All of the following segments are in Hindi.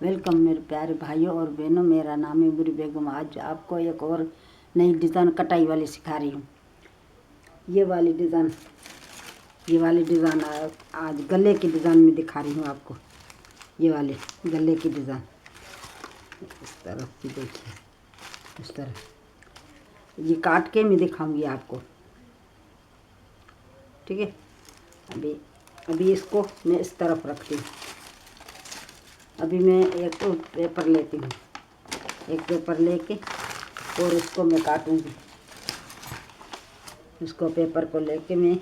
वेलकम मेरे प्यारे भाइयों और बहनों, मेरा नाम है बुरी बेगम। आज आपको एक और नई डिज़ाइन कटाई वाली सिखा रही हूँ। ये वाली डिज़ाइन आज गले की डिज़ाइन में दिखा रही हूँ आपको। ये वाली गले की डिज़ाइन इस तरह से देखिए, इस तरह ये काट के मैं दिखाऊंगी आपको, ठीक है। अभी इसको मैं इस तरफ रखती हूँ। अभी मैं एक पेपर लेती हूँ, एक पेपर लेके और इसको मैं काटूंगी। इसको पेपर को लेके मैं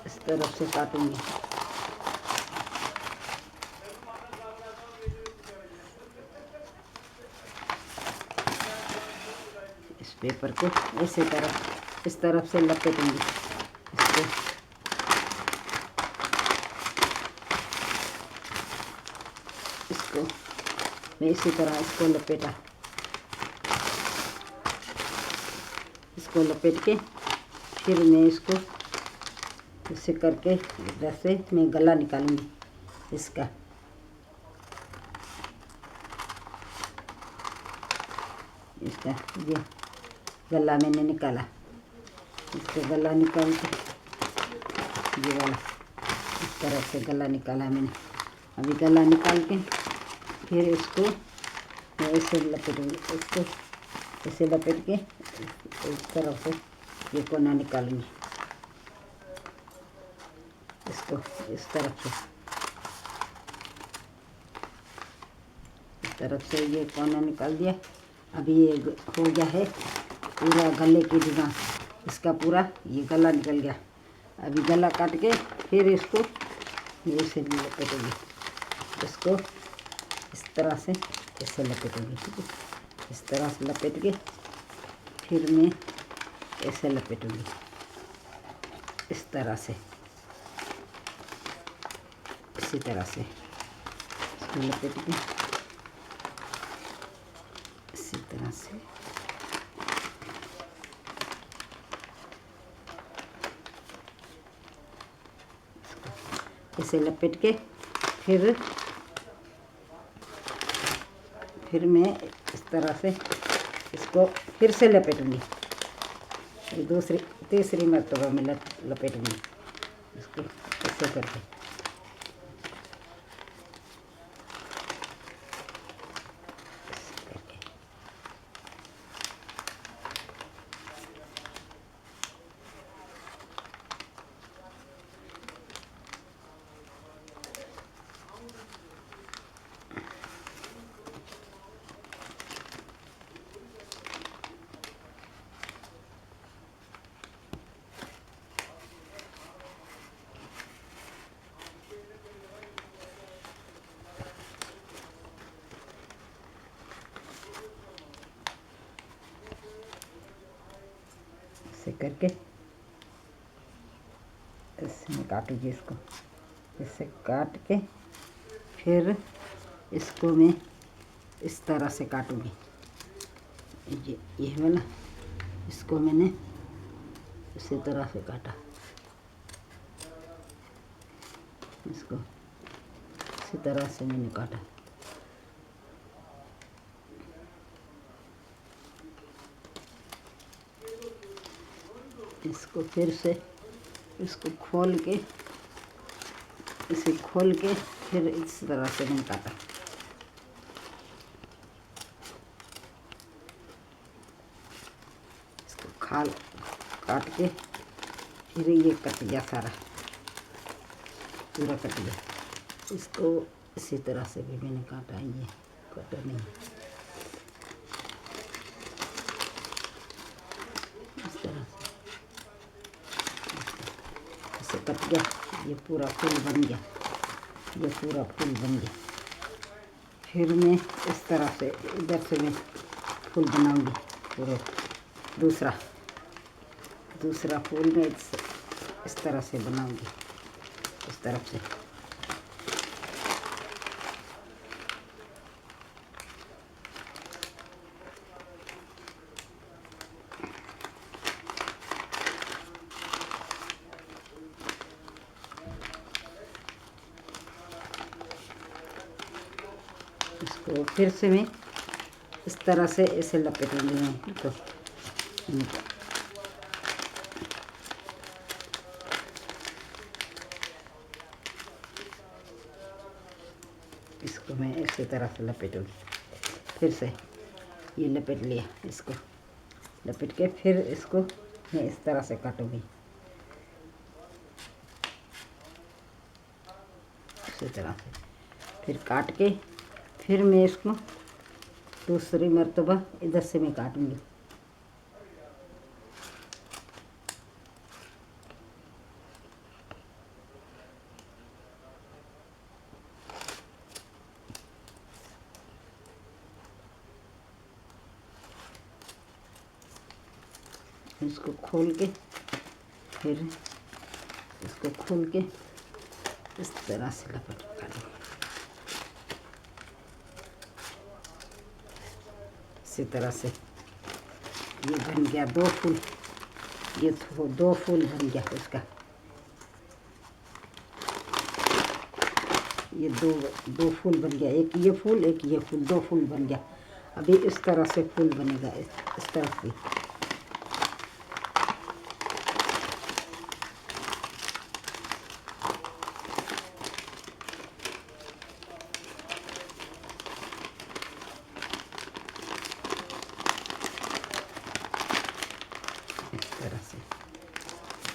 इस तरफ से काटूंगी। इस पेपर को इस तरफ से लपेटूंगी। इसको मैं इसी तरह इसको लपेट के फिर मैं इसको इसे करके इधर से मैं गला निकालूंगी इसका। ये गला मैंने निकाला, इसको गला निकाल के ये वाला इस तरह से गला निकाला मैंने। अभी गला निकाल के फिर इसको मैं ऐसे लपेटूंगी, इसको ऐसे लपेट के इस तरफ से ये कोना निकालूंगी। इसको इस तरफ से ये कोना निकाल दिया। अभी ये हो गया है पूरा गले की डिज़ाइन, इसका पूरा ये गला निकल गया। अभी गला काट के फिर इसको ये से भी लपेटूंगी, इसको इस तरह से ऐसे लपेटूंगी, ठीक है। इस तरह से लपेट के फिर मैं ऐसे लपेटूंगी, इस तरह से, इसी तरह से इसको लपेट के इसी तरह से इसे लपेट के फिर मैं इस तरह से इसको फिर से लपेटूंगी। तीसरी मरतबा में लपेटूंगी इसको ऐसे करके। ऐसे करके ऐसे मैं काटूंगी, इसको ऐसे काट के फिर इसको मैं इस तरह से काटूंगी। ये वाला इसको मैंने इसी तरह से काटा, इसको इसी तरह से मैंने काटा। इसको फिर से इसको खोल के इसे खोल के फिर इस तरह से मैंने काटा। इसको काट के फिर ये कट गया, सारा पूरा कट गया। इसको इसी तरह से भी मैंने काटा, ये कटा नहीं, इस तरह से इसे कट गया। ये पूरा फूल बन गया, ये पूरा फूल बन गया। फिर मैं इस तरह से इधर से मैं फूल बनाऊंगी, पूरा दूसरा फूल मैं इस तरह से बनाऊंगी, इस तरफ से। इसको फिर से मैं इस तरह से ऐसे लपेटूंगी मैं तो इसको मैं इसी तरह से लपेटूंगी। फिर से ये लपेट लिया, इसको लपेट के फिर इसको मैं इस तरह से काटूंगी, इसी तरह से फिर काट के फिर मैं इसको दूसरी मर्तबा इधर से मैं काटूंगी। इसको खोल के फिर इसको खोल के इस तरह से लपेट काटूंगी, इसी तरह से ये बन गया 2 फूल। ये 2 फूल बन गया इसका, ये दो फूल बन गया, एक ये फूल एक ये फूल, 2 फूल बन गया। अभी इस तरह से फूल बनेगा, इस तरह से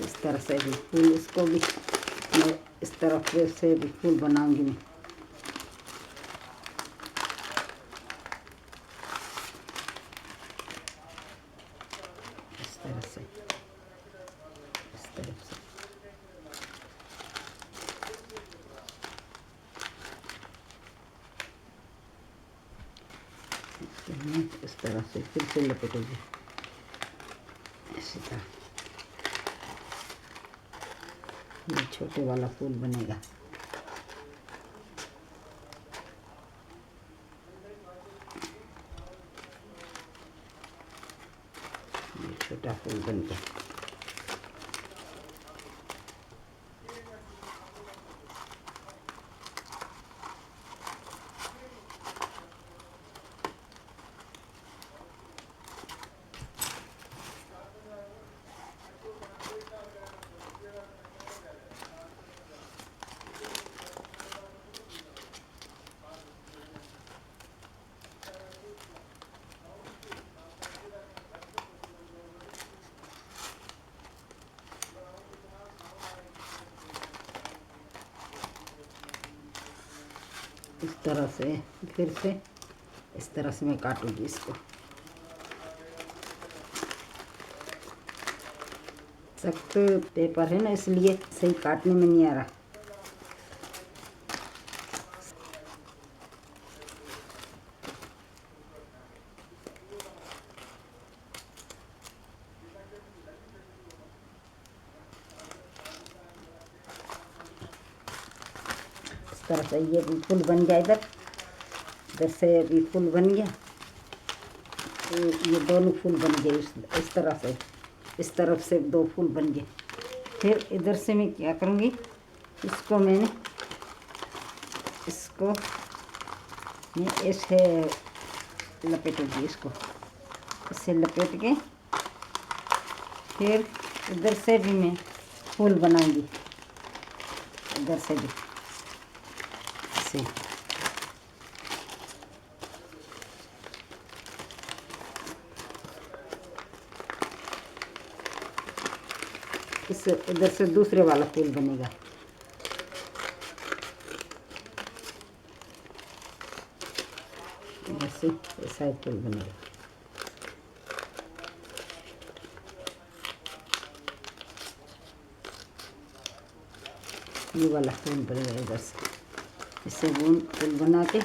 इस तरह से भी फूल, इसको भी मैं इस तरफ से भी फूल बनाऊंगी मैं। इस तरह से इस तरफ से मैं इस तरह से फिर से लपेटूंगी, इसी तरह ये छोटे वाला फूल बनेगा। ये छोटा फूल बन गया। इस तरह से फिर से इस तरह से मैं काटूंगी इसको। सख्त पेपर है ना, इसलिए सही काटने में नहीं आ रहा। इस तरह से ये भी फूल बन गया, इधर से भी फूल बन गया, ये दोनों फूल बन गए इस तरह से, इस तरफ से 2 फूल बन गए। फिर इधर से मैं क्या करूँगी, इसको मैं ऐसे लपेटूँगी, इसको इससे लपेट के फिर इधर से भी मैं फूल बनाऊँगी, इधर से भी ऐसे। इस इधर से दूसरे वाला फूल बनेगा। इधर से ऐसा ही फूल बनेगा। ये वाला फूल बनेगा इधर से, इससे फूल बना के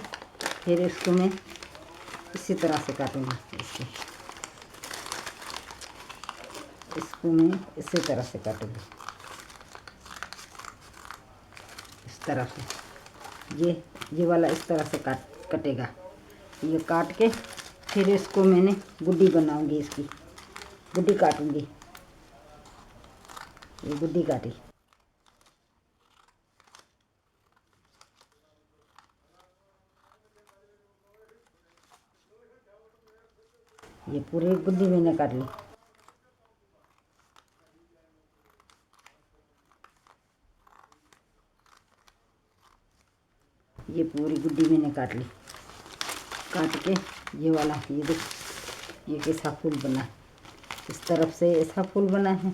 फिर इसको मैं इसी तरह से काटूंगी। इसको मैं इसी तरह से काटूंगी, इस तरह से ये वाला इस तरह से कटेगा। ये काट के फिर इसको मैंने गुड्डी बनाऊंगी, इसकी गुड्डी काटूंगी। ये गुड्डी काटी, ये पूरी गुद्दी मैंने काट ली। ये पूरी गुद्दी मैंने काट ली। काट के ये वाला, ये देख, ये कैसा फूल बना है। इस तरफ से ऐसा फूल बना है,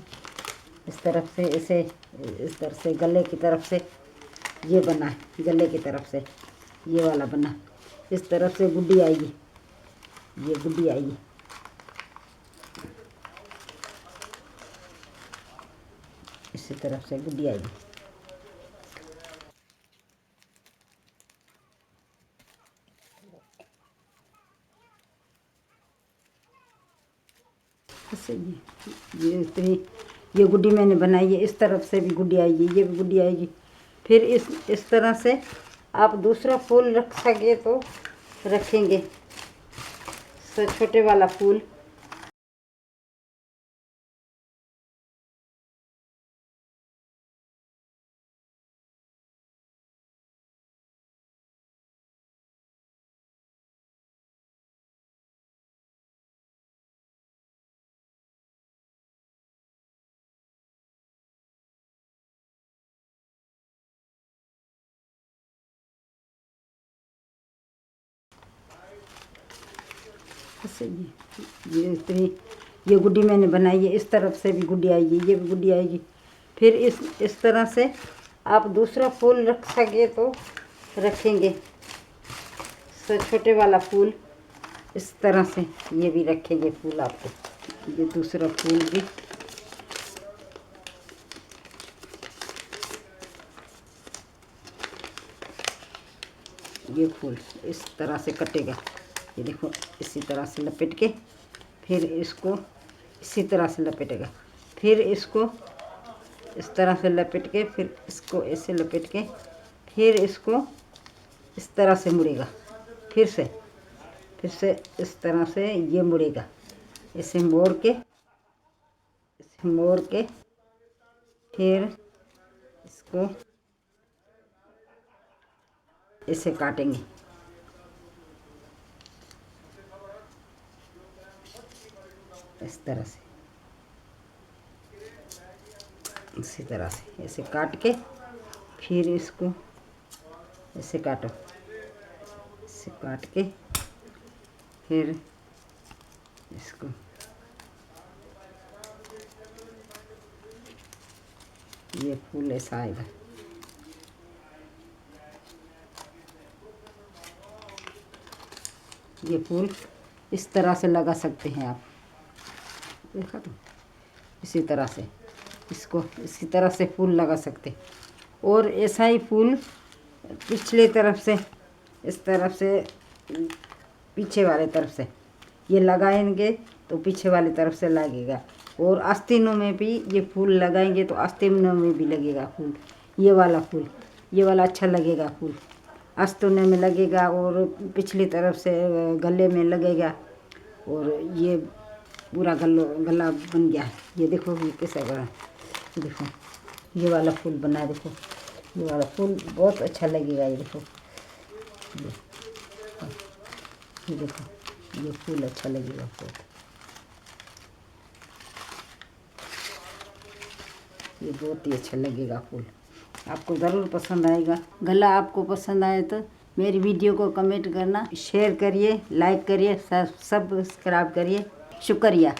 इस तरफ से ऐसे, इस तरफ से गले की तरफ से ये बना है, गले की तरफ से ये वाला बना। इस तरफ से गुड्डी आएगी, ये गुड्डी आएगी। इसी तरफ से गुड्डी आएगी। ऐसे ये इतनी ये गुड्डी मैंने बनाई है। इस तरफ से भी गुड्डी आएगी, ये भी गुड्डी आएगी। फिर इस तरह से आप दूसरा फूल रख सके तो रखेंगे, छोटे वाला फूल। ऐसे ये इतनी ये गुड्डी मैंने बनाई है। इस तरफ से भी गुड्डी आएगी, ये भी गुड्डी आएगी। फिर इस तरह से आप दूसरा फूल रख सके तो रखेंगे, छोटे वाला फूल। इस तरह से ये भी रखेंगे फूल आपको, ये दूसरा फूल भी। ये फूल इस तरह से कटेगा, ये देखो, इसी तरह से लपेट के फिर इसको इसी तरह से लपेटेगा। फिर इसको इस तरह से लपेट के फिर इसको ऐसे लपेट के फिर इसको इस तरह से मुड़ेगा। फिर से इस तरह से ये मुड़ेगा। इसे मोड़ के फिर इसको इसे काटेंगे। इस तरह से, इसी तरह से ऐसे काट के फिर इसको ऐसे काटो, ऐसे काट के फिर इसको ये फूल ऐसा आएगा। ये फूल इस तरह से लगा सकते हैं आप, देखा तो, इसी तरह से इसको इसी तरह से फूल लगा सकते। और ऐसा ही फूल पिछले तरफ से, इस तरफ से, पीछे वाले तरफ से ये लगाएंगे तो पीछे वाली तरफ से लगेगा। और आस्तीनों में भी ये फूल लगाएंगे तो आस्तीनों में भी लगेगा फूल। ये वाला फूल, ये वाला अच्छा लगेगा फूल, आस्तीनों में लगेगा और पिछली तरफ से गले में लगेगा। और ये पूरा गला बन गया है। ये देखो ये कैसा बना, देखो ये वाला फूल बना, देखो ये वाला फूल बहुत अच्छा लगेगा। ये देखो, ये देखो ये फूल अच्छा लगेगा बहुत। ये बहुत ही अच्छा लगेगा फूल, आपको ज़रूर पसंद आएगा। गला आपको पसंद आए तो मेरी वीडियो को कमेंट करना, शेयर करिए, लाइक करिए, सब्सक्राइब करिए। शुक्रिया।